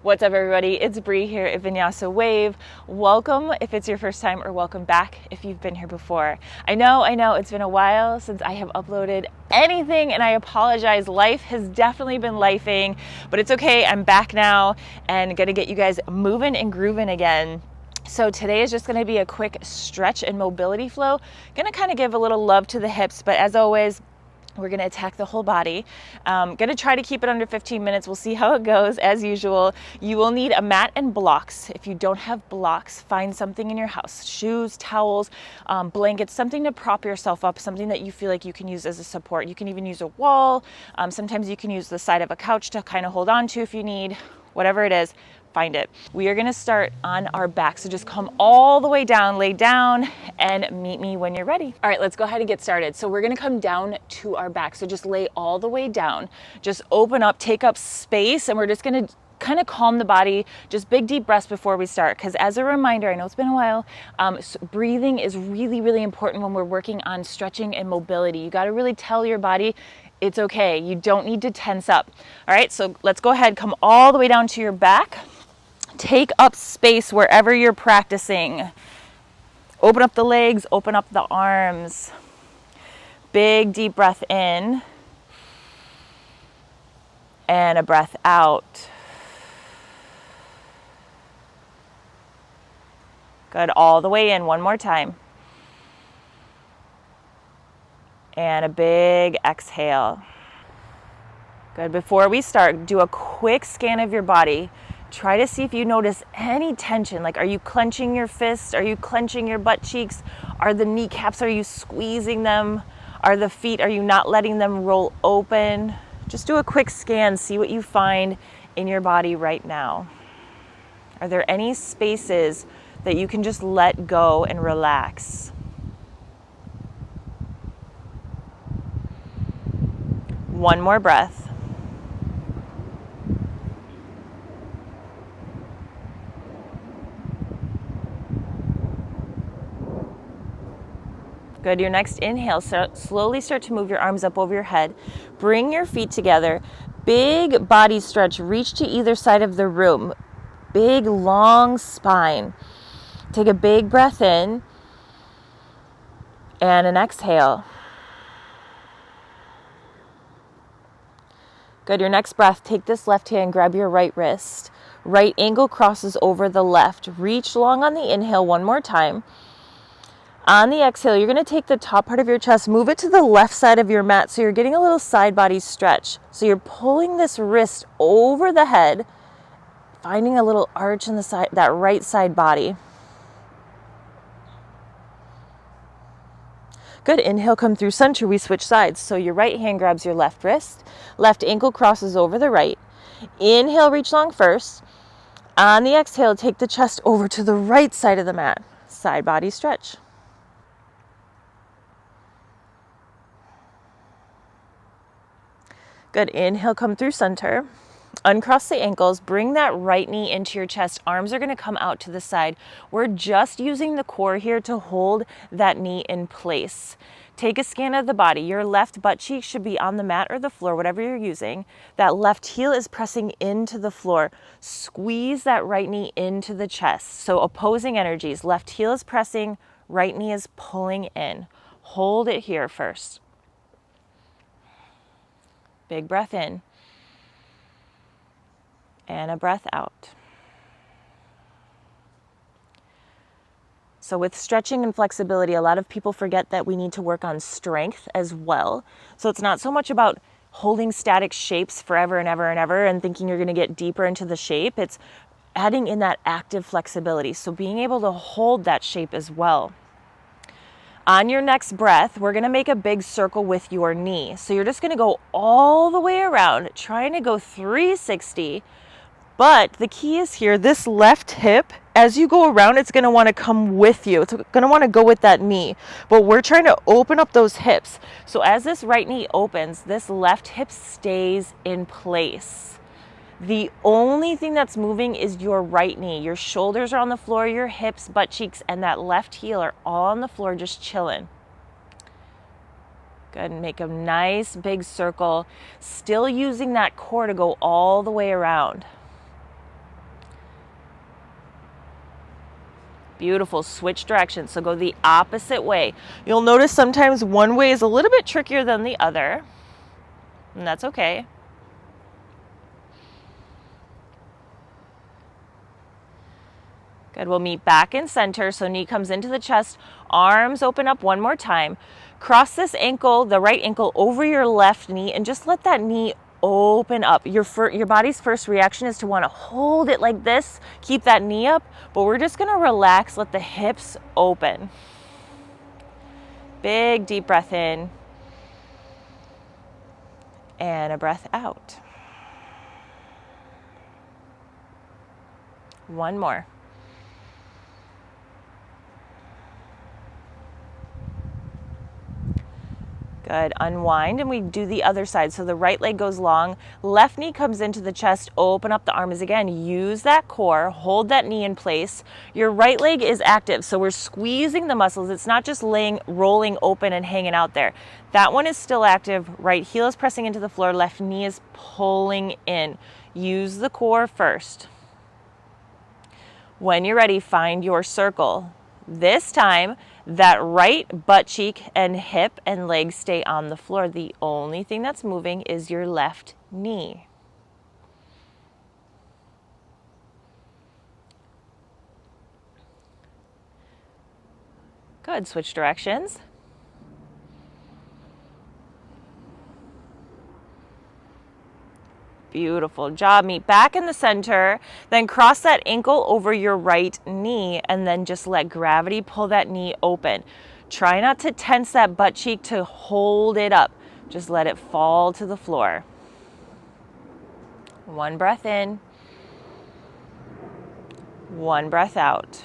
What's up, everybody? It's Bree here at Vinyasa Wave. Welcome if it's your first time, or welcome back if you've been here before. I know it's been a while since I have uploaded anything, and I apologize. Life has definitely been lifing, but it's okay. I'm back now and gonna get you guys moving and grooving again. So today is just gonna be a quick stretch and mobility flow. Gonna kind of give a little love to the hips, but as always, we're gonna attack the whole body. Gonna try to keep it under 15 minutes. We'll see how it goes. As usual, you will need a mat and blocks. If you don't have blocks, find something in your house, shoes, towels, blankets, something to prop yourself up, something that you feel like you can use as a support. You can even use a wall. Sometimes you can use the side of a couch to kind of hold on to if you need, whatever it is. Find it. We are gonna start on our back. So just come all the way down, lay down, and meet me when you're ready. All right, let's go ahead and get started. So we're gonna come down to our back. So just lay all the way down. Just open up, take up space, and we're just gonna kind of calm the body. Just big deep breaths before we start. Because as a reminder, I know it's been a while, breathing is really, really important when we're working on stretching and mobility. You gotta really tell your body, it's okay. You don't need to tense up. All right, so let's go ahead, come all the way down to your back. Take up space wherever you're practicing. Open up the legs, open up the arms. Big deep breath in and a breath out. Good, all the way in, one more time. And a big exhale. Good, before we start, do a quick scan of your body. Try to see if you notice any tension. Like, are you clenching your fists? Are you clenching your butt cheeks? Are the kneecaps, are you squeezing them? Are the feet, are you not letting them roll open? Just do a quick scan, see what you find in your body right now. Are there any spaces that you can just let go and relax? One more breath. Good, your next inhale, slowly start to move your arms up over your head. Bring your feet together. Big body stretch, reach to either side of the room. Big, long spine. Take a big breath in and an exhale. Good, your next breath, take this left hand, grab your right wrist. Right ankle crosses over the left. Reach long on the inhale one more time. On the exhale, you're going to take the top part of your chest, move it to the left side of your mat, so you're getting a little side body stretch. So you're pulling this wrist over the head, finding a little arch in the side, that right side body. Good, inhale, come through center, we switch sides. So your right hand grabs your left wrist, left ankle crosses over the right. Inhale, reach long first. On the exhale, take the chest over to the right side of the mat, side body stretch. Good, inhale, come through center. Uncross the ankles, bring that right knee into your chest. Arms are gonna come out to the side. We're just using the core here to hold that knee in place. Take a scan of the body. Your left butt cheek should be on the mat or the floor, whatever you're using. That left heel is pressing into the floor. Squeeze that right knee into the chest. So opposing energies, left heel is pressing, right knee is pulling in. Hold it here first. Big breath in and a breath out. So with stretching and flexibility, a lot of people forget that we need to work on strength as well. So it's not so much about holding static shapes forever and ever and ever and thinking you're going to get deeper into the shape. It's adding in that active flexibility. So being able to hold that shape as well. On your next breath, we're going to make a big circle with your knee. So you're just going to go all the way around, trying to go 360. But the key is here, this left hip, as you go around, it's going to want to come with you. It's going to want to go with that knee. But we're trying to open up those hips. So as this right knee opens, this left hip stays in place. The only thing that's moving is your right knee. Your shoulders are on the floor, your hips, butt cheeks, and that left heel are all on the floor just chilling. Good, and make a nice big circle, still using that core to go all the way around. Beautiful. Switch directions. So go the opposite way. You'll notice sometimes one way is a little bit trickier than the other, and that's okay. Good. We'll meet back in center. So knee comes into the chest, arms open up one more time. Cross this ankle, the right ankle, over your left knee, and just let that knee open up. Your body's first reaction is to want to hold it like this, keep that knee up, but we're just going to relax, let the hips open. Big deep breath in and a breath out. One more. Good. Unwind, and we do the other side. So the right leg goes long, left knee comes into the chest, open up the arms again. Use that core, hold that knee in place. Your right leg is active, so we're squeezing the muscles. It's not just rolling open and hanging out there. That one is still active. Right heel is pressing into the floor, left knee is pulling in. Use the core first. When you're ready, find your circle. This time, that right butt cheek and hip and leg stay on the floor. The only thing that's moving is your left knee. Good. Switch directions. Beautiful job. Meet back in the center, then cross that ankle over your right knee, and then just let gravity pull that knee open. Try not to tense that butt cheek to hold it up. Just let it fall to the floor. One breath in, one breath out.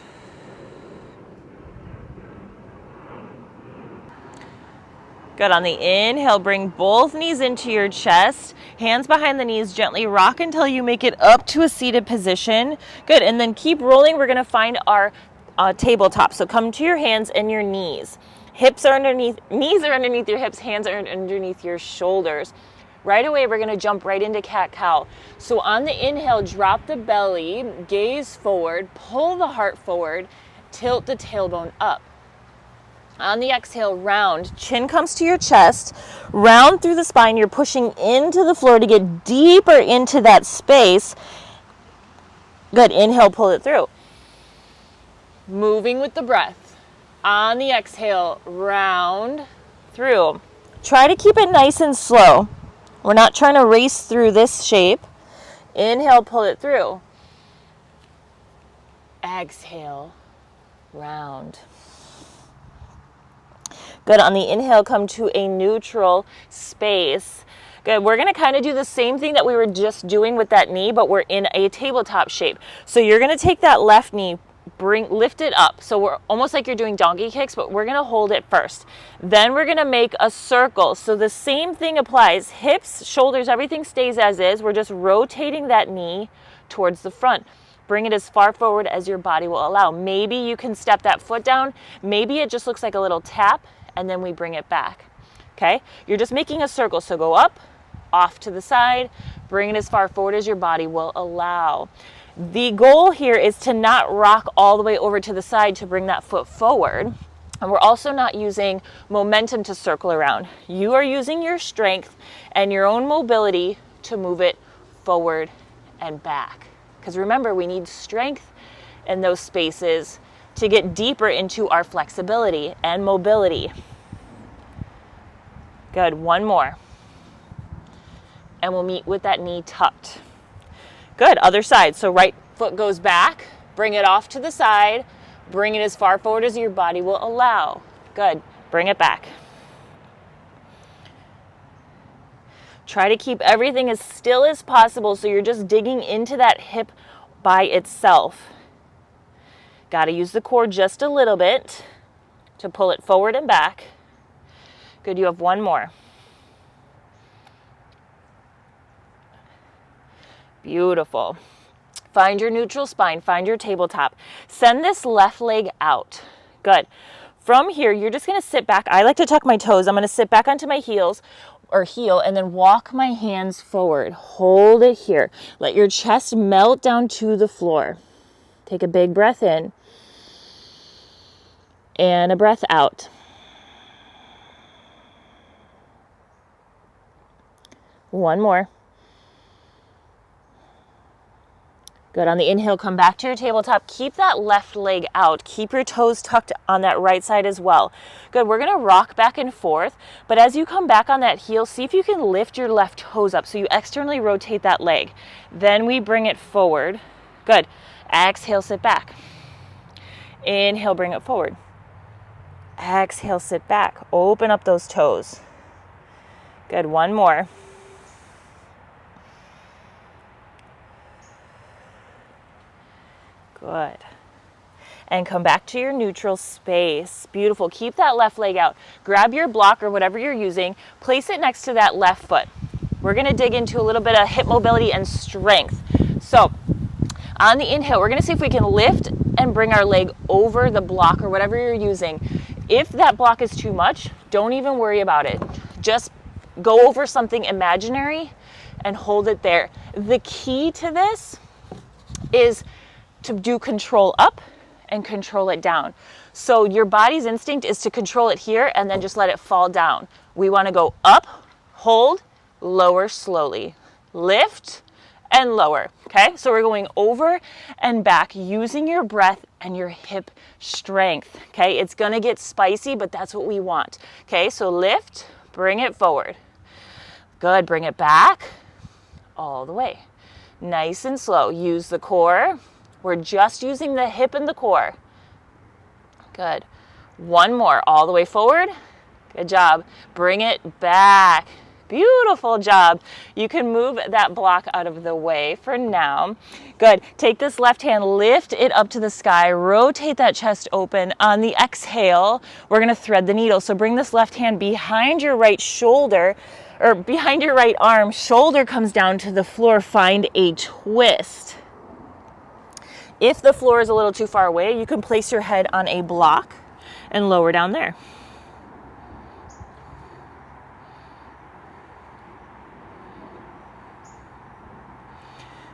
Good. On the inhale, bring both knees into your chest, hands behind the knees, gently rock until you make it up to a seated position. Good. And then keep rolling. We're going to find our tabletop. So come to your hands and your knees. Hips are underneath, knees are underneath your hips, hands are underneath your shoulders. Right away, we're going to jump right into cat-cow. So on the inhale, drop the belly, gaze forward, pull the heart forward, tilt the tailbone up. On the exhale, round, chin comes to your chest, round through the spine. You're pushing into the floor to get deeper into that space. Good. Inhale, pull it through. Moving with the breath. On the exhale, round through. Try to keep it nice and slow. We're not trying to race through this shape. Inhale, pull it through. Exhale, round. Good. On the inhale, come to a neutral space. Good. We're going to kind of do the same thing that we were just doing with that knee, but we're in a tabletop shape. So you're going to take that left knee, lift it up. So we're almost like you're doing donkey kicks, but we're going to hold it first. Then we're going to make a circle. So the same thing applies. Hips, shoulders, everything stays as is. We're just rotating that knee towards the front. Bring it as far forward as your body will allow. Maybe you can step that foot down. Maybe it just looks like a little tap, and then we bring it back. Okay? You're just making a circle. So go up, off to the side, bring it as far forward as your body will allow. The goal here is to not rock all the way over to the side to bring that foot forward. And we're also not using momentum to circle around. You are using your strength and your own mobility to move it forward and back. Because remember, we need strength in those spaces to get deeper into our flexibility and mobility. Good. One more. And we'll meet with that knee tucked. Good. Other side. So right foot goes back. Bring it off to the side. Bring it as far forward as your body will allow. Good. Bring it back. Try to keep everything as still as possible so you're just digging into that hip by itself. Got to use the core just a little bit to pull it forward and back. Good. You have one more. Beautiful. Find your neutral spine. Find your tabletop. Send this left leg out. Good. From here, you're just going to sit back. I like to tuck my toes. I'm going to sit back onto my heels or heel and then walk my hands forward. Hold it here. Let your chest melt down to the floor. Take a big breath in. And a breath out. One more. Good. On the inhale, come back to your tabletop. Keep that left leg out. Keep your toes tucked on that right side as well. Good. We're going to rock back and forth, but as you come back on that heel, see if you can lift your left toes up so you externally rotate that leg. Then we bring it forward. Good. Exhale, sit back. Inhale, bring it forward. Exhale, sit back. Open up those toes. Good. One more. Good. And come back to your neutral space. Beautiful. Keep that left leg out. Grab your block or whatever you're using. Place it next to that left foot. We're going to dig into a little bit of hip mobility and strength. So on the inhale, we're going to see if we can lift and bring our leg over the block or whatever you're using. If that block is too much, don't even worry about it. Just go over something imaginary and hold it there. The key to this is to do control up and control it down. So your body's instinct is to control it here and then just let it fall down. We want to go up, hold, lower slowly, lift and lower. Okay, so we're going over and back using your breath and your hip strength. Okay, it's going to get spicy, but that's what we want. Okay, so lift, bring it forward. Good, bring it back all the way. Nice and slow. Use the core. We're just using the hip and the core. Good. One more, all the way forward. Good job. Bring it back. Beautiful job. You can move that block out of the way for now. Good. Take this left hand, lift it up to the sky, rotate that chest open. On the exhale, we're going to thread the needle. So bring this left hand behind your right shoulder, or behind your right arm. Shoulder comes down to the floor. Find a twist. If the floor is a little too far away, you can place your head on a block and lower down there.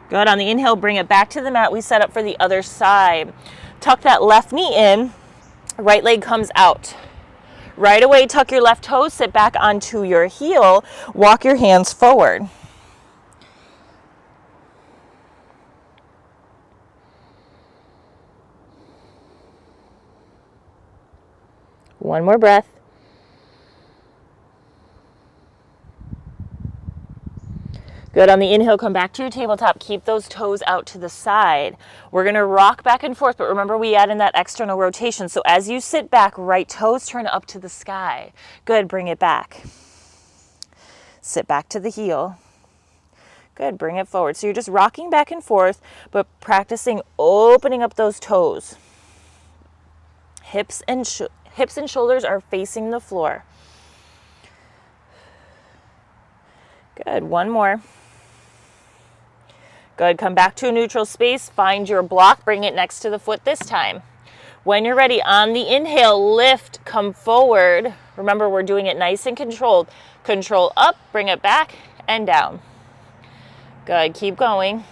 Good. On the inhale, bring it back to the mat. We set up for the other side. Tuck that left knee in. Right leg comes out. Right away, tuck your left toes, sit back onto your heel. Walk your hands forward. One more breath. Good. On the inhale, come back to your tabletop. Keep those toes out to the side. We're going to rock back and forth, but remember we add in that external rotation. So as you sit back, right toes turn up to the sky. Good. Bring it back. Sit back to the heel. Good. Bring it forward. So you're just rocking back and forth, but practicing opening up those toes. Hips and shoulders are facing the floor. Good. One more. Good. Come back to a neutral space. Find your block. Bring it next to the foot this time. When you're ready, on the inhale, lift, come forward. Remember, we're doing it nice and controlled. Control up, bring it back and down. Good. Keep going.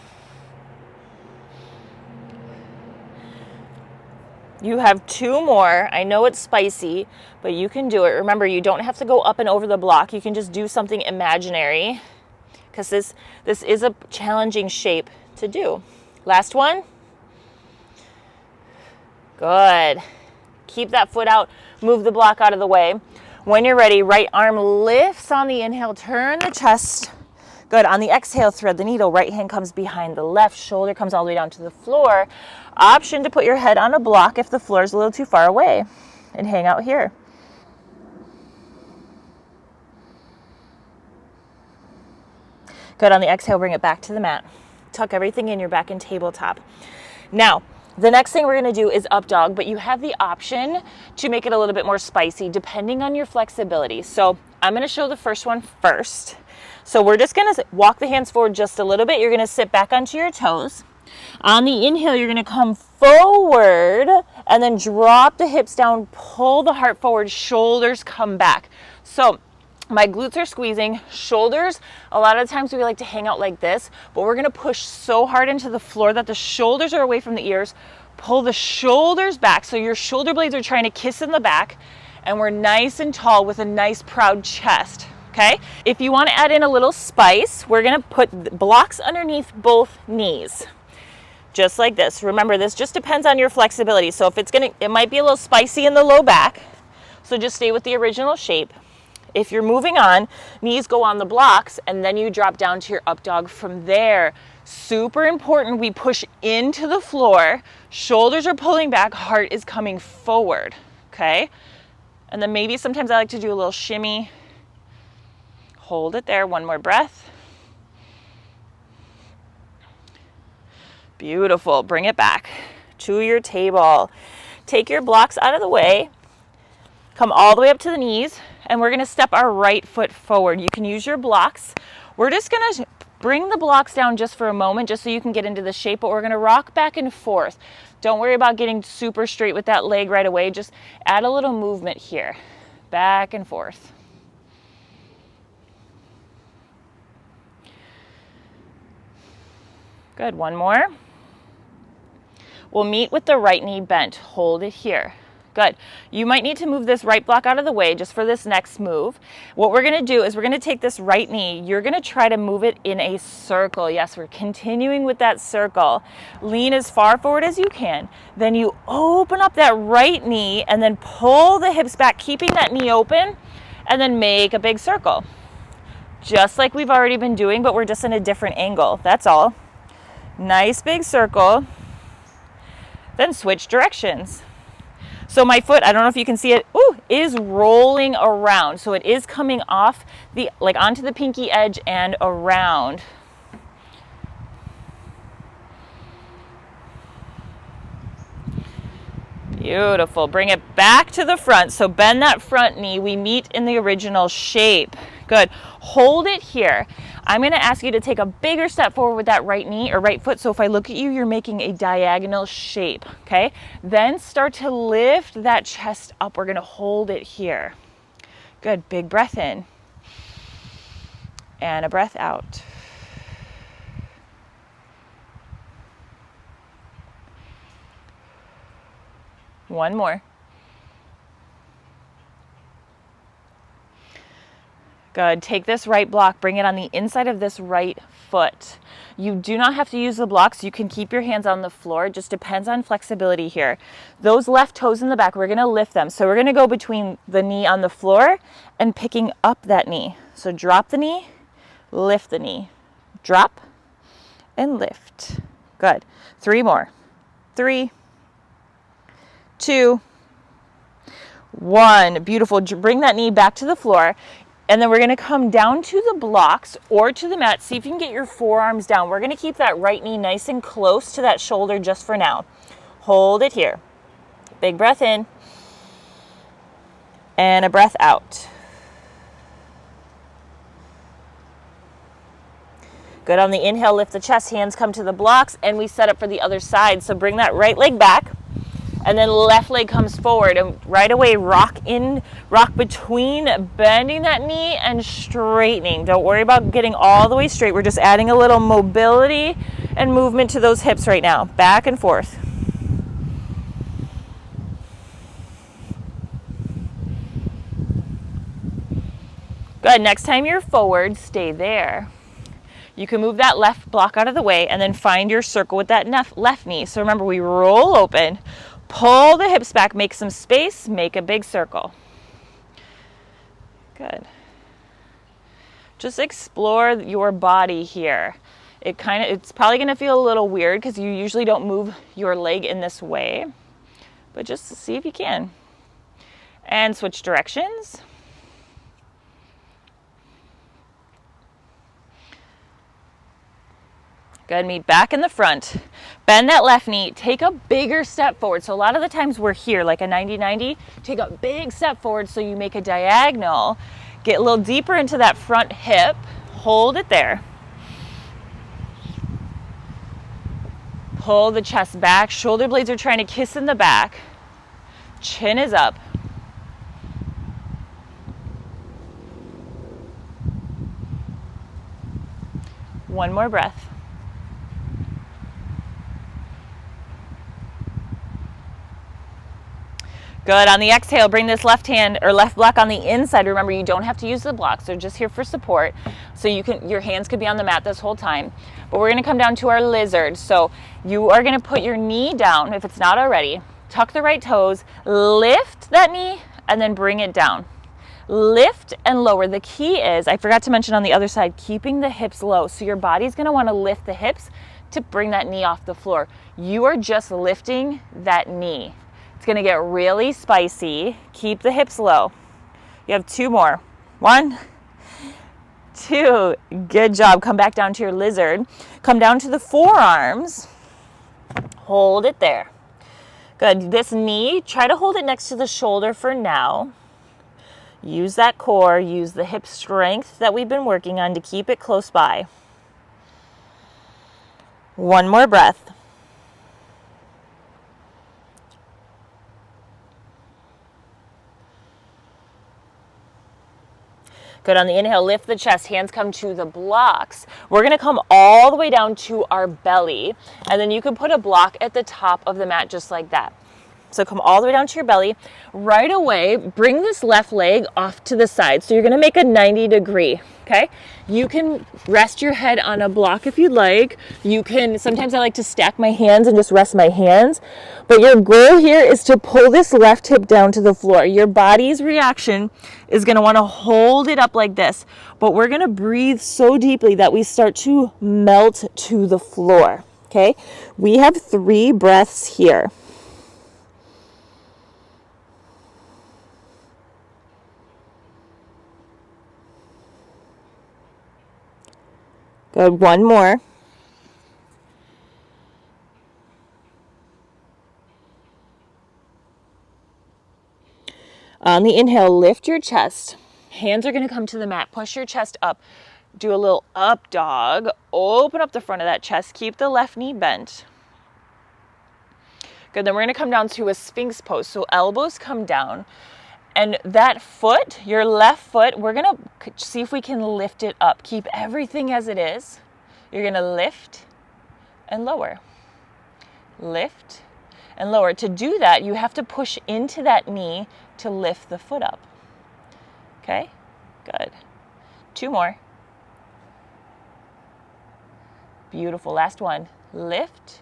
You have two more. I know it's spicy, but you can do it. Remember, you don't have to go up and over the block. You can just do something imaginary because this is a challenging shape to do. Last one. Good. Keep that foot out. Move the block out of the way. When you're ready, right arm lifts on the inhale. Turn the chest. Good. On the exhale, thread the needle. Right hand comes behind the left. Shoulder comes all the way down to the floor. Option to put your head on a block if the floor is a little too far away. And hang out here. Good. On the exhale, bring it back to the mat. Tuck everything in. You're back in tabletop. Now, the next thing we're going to do is up dog, but you have the option to make it a little bit more spicy depending on your flexibility. So I'm going to show the first one first. So we're just going to walk the hands forward just a little bit. You're going to sit back onto your toes. On the inhale, you're going to come forward and then drop the hips down, pull the heart forward, shoulders come back. So my glutes are squeezing, shoulders, a lot of times we like to hang out like this, but we're going to push so hard into the floor that the shoulders are away from the ears. Pull the shoulders back so your shoulder blades are trying to kiss in the back, and we're nice and tall with a nice proud chest. Okay, if you want to add in a little spice, we're going to put blocks underneath both knees, just like this. Remember, this just depends on your flexibility. So if it might be a little spicy in the low back, so just stay with the original shape. If you're moving on, knees go on the blocks, and then you drop down to your up dog from there. Super important, we push into the floor, shoulders are pulling back, heart is coming forward, okay? And then maybe sometimes I like to do a little shimmy. Hold it there, one more breath. Beautiful, bring it back to your table. Take your blocks out of the way, come all the way up to the knees, and we're gonna step our right foot forward. You can use your blocks. We're just gonna bring the blocks down just for a moment, just so you can get into the shape, but we're gonna rock back and forth. Don't worry about getting super straight with that leg right away. Just add a little movement here, back and forth. Good, one more. We'll meet with the right knee bent. Hold it here. Good. You might need to move this right block out of the way just for this next move. What we're going to do is we're going to take this right knee. You're going to try to move it in a circle. Yes, we're continuing with that circle. Lean as far forward as you can. Then you open up that right knee and then pull the hips back, keeping that knee open, and then make a big circle. Just like we've already been doing, but we're just in a different angle. That's all. Nice big circle. Then switch directions. So my foot, I don't know if you can see it, is rolling around. So it is coming off onto the pinky edge and around. Beautiful. Bring it back to the front. So bend that front knee. We meet in the original shape. Good. Hold it here. I'm going to ask you to take a bigger step forward with that right knee or right foot. So if I look at you, you're making a diagonal shape. Okay. Then start to lift that chest up. We're going to hold it here. Good. Big breath in. And a breath out. One more. Good. Take this right block, bring it on the inside of this right foot. You do not have to use the blocks. You can keep your hands on the floor. It just depends on flexibility here. Those left toes in the back, we're going to lift them. So we're going to go between the knee on the floor and picking up that knee. So drop the knee, lift the knee, drop and lift. Good. 3 more. 3, 2, 1. Beautiful. Bring that knee back to the floor. And then we're going to come down to the blocks or to the mat. See if you can get your forearms down. We're going to keep that right knee nice and close to that shoulder just for now. Hold it here. Big breath in. And a breath out. Good. On the inhale, lift the chest, hands come to the blocks, and we set up for the other side. So bring that right leg back. And then left leg comes forward, and right away rock between, bending that knee and straightening. Don't worry about getting all the way straight. We're just adding a little mobility and movement to those hips right now. Back and forth. Good. Next time you're forward, stay there. You can move that left block out of the way and then find your circle with that left knee. So remember, we roll open. Pull the hips back, make some space, make a big circle. Good. Just explore your body here. It's probably going to feel a little weird because you usually don't move your leg in this way, but just see if you can. And switch directions. Good. Meet back in the front. Bend that left knee. Take a bigger step forward. So a lot of the times we're here, like a 90-90. Take a big step forward so you make a diagonal. Get a little deeper into that front hip. Hold it there. Pull the chest back. Shoulder blades are trying to kiss in the back. Chin is up. One more breath. Good. On the exhale, bring this left hand or left block on the inside. Remember, you don't have to use the blocks. They're just here for support. So your hands could be on the mat this whole time. But we're going to come down to our lizard. So you are going to put your knee down if it's not already. Tuck the right toes, lift that knee, and then bring it down. Lift and lower. The key is, I forgot to mention on the other side, keeping the hips low. So your body's going to want to lift the hips to bring that knee off the floor. You are just lifting that knee. It's going to get really spicy. Keep the hips low. You have 2 more. 1, 2. Good job. Come back down to your lizard. Come down to the forearms. Hold it there. Good. This knee, try to hold it next to the shoulder for now. Use that core. Use the hip strength that we've been working on to keep it close by. 1 more breath. Good. On the inhale, lift the chest, hands come to the blocks. We're going to come all the way down to our belly, and then you can put a block at the top of the mat just like that. So come all the way down to your belly. Right away, bring this left leg off to the side. So you're going to make a 90-degree, okay? You can rest your head on a block if you'd like. You can, sometimes I like to stack my hands and just rest my hands. But your goal here is to pull this left hip down to the floor. Your body's reaction is going to want to hold it up like this. But we're going to breathe so deeply that we start to melt to the floor, okay? We have 3 breaths here. Good. 1 more. On the inhale, lift your chest. Hands are going to come to the mat. Push your chest up. Do a little up dog. Open up the front of that chest. Keep the left knee bent. Good. Then we're going to come down to a Sphinx pose. So elbows come down. And that foot, your left foot, we're going to see if we can lift it up. Keep everything as it is. You're going to lift and lower. Lift and lower. To do that, you have to push into that knee to lift the foot up. Okay? Good. 2 more. Beautiful. Last one. Lift.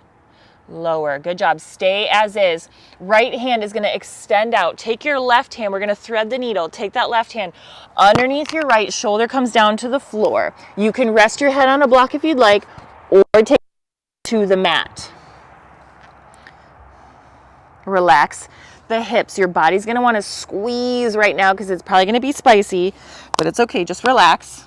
Lower. Good job. Stay as is. Right hand is going to extend out. Take your left hand. We're going to thread the needle. Take that left hand underneath your right. Shoulder comes down to the floor. You can rest your head on a block if you'd like, or take it to the mat. Relax the hips. Your body's going to want to squeeze right now because it's probably going to be spicy, but it's okay. Just relax.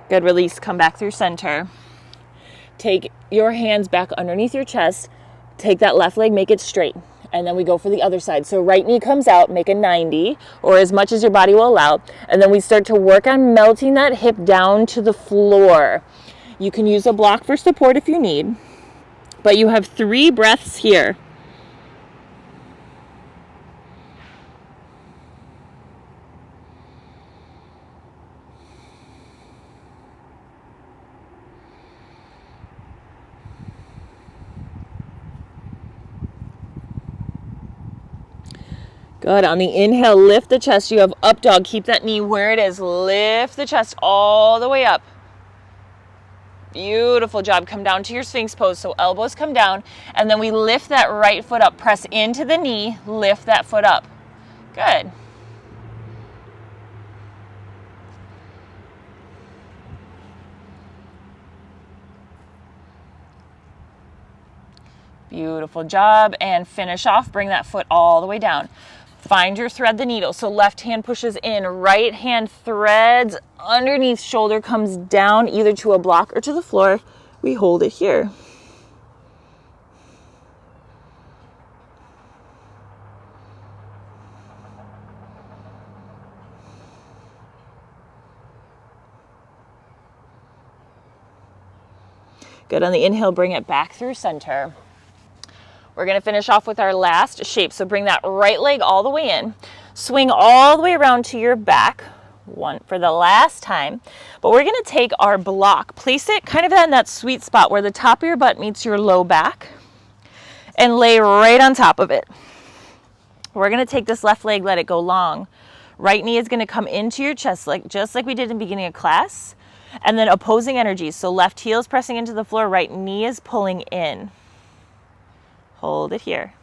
Good. Release. Come back through center. Take your hands back underneath your chest. Take that left leg, make it straight. And then we go for the other side. So right knee comes out, make a 90 or as much as your body will allow. And then we start to work on melting that hip down to the floor. You can use a block for support if you need. But you have 3 breaths here. Good. On the inhale, lift the chest. You have up dog. Keep that knee where it is. Lift the chest all the way up. Beautiful job. Come down to your Sphinx pose. So elbows come down. And then we lift that right foot up. Press into the knee. Lift that foot up. Good. Beautiful job. And finish off. Bring that foot all the way down. Find your thread the needle. So left hand pushes in, right hand threads underneath, shoulder comes down either to a block or to the floor. We hold it here. Good. On the inhale, bring it back through center. We're going to finish off with our last shape. So bring that right leg all the way in. Swing all the way around to your back. one for the last time. But we're gonna take our block, place it kind of in that sweet spot where the top of your butt meets your low back, and lay right on top of it. We're gonna take this left leg, let it go long. Right knee is gonna come into your chest, just like we did in the beginning of class. And then opposing energies. So left heel is pressing into the floor, right knee is pulling in. Hold it here.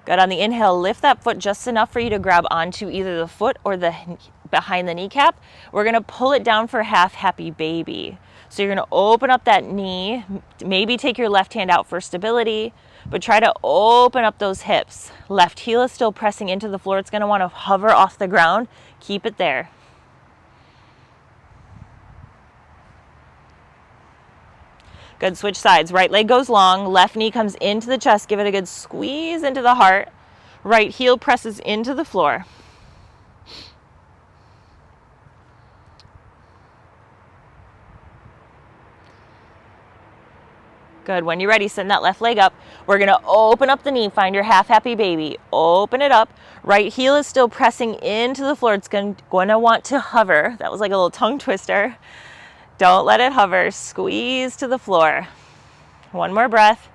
Good. On the inhale, lift that foot just enough for you to grab onto either the foot or the behind the kneecap. We're gonna pull it down for half happy baby. So you're gonna open up that knee, maybe take your left hand out for stability, but try to open up those hips. Left heel is still pressing into the floor. It's gonna wanna hover off the ground. Keep it there. Good, switch sides. Right leg goes long, left knee comes into the chest. Give it a good squeeze into the heart. Right heel presses into the floor. Good, when you're ready, send that left leg up. We're gonna open up the knee, find your half happy baby. Open it up. Right heel is still pressing into the floor. It's gonna want to hover. That was like a little tongue twister. Don't let it hover. Squeeze to the floor. One more breath.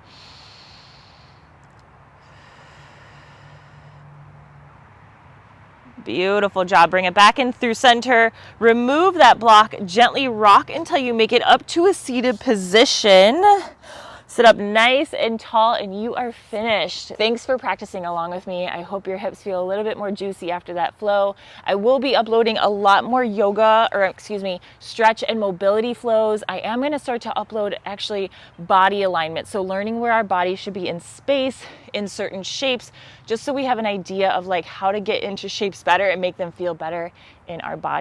Beautiful job. Bring it back in through center. Remove that block. Gently rock until you make it up to a seated position. Sit up nice and tall and you are finished. Thanks for practicing along with me. I hope your hips feel a little bit more juicy after that flow. I will be uploading a lot more stretch and mobility flows. I am going to start to upload actually body alignment. So learning where our body should be in space, in certain shapes, just so we have an idea of like how to get into shapes better and make them feel better in our body.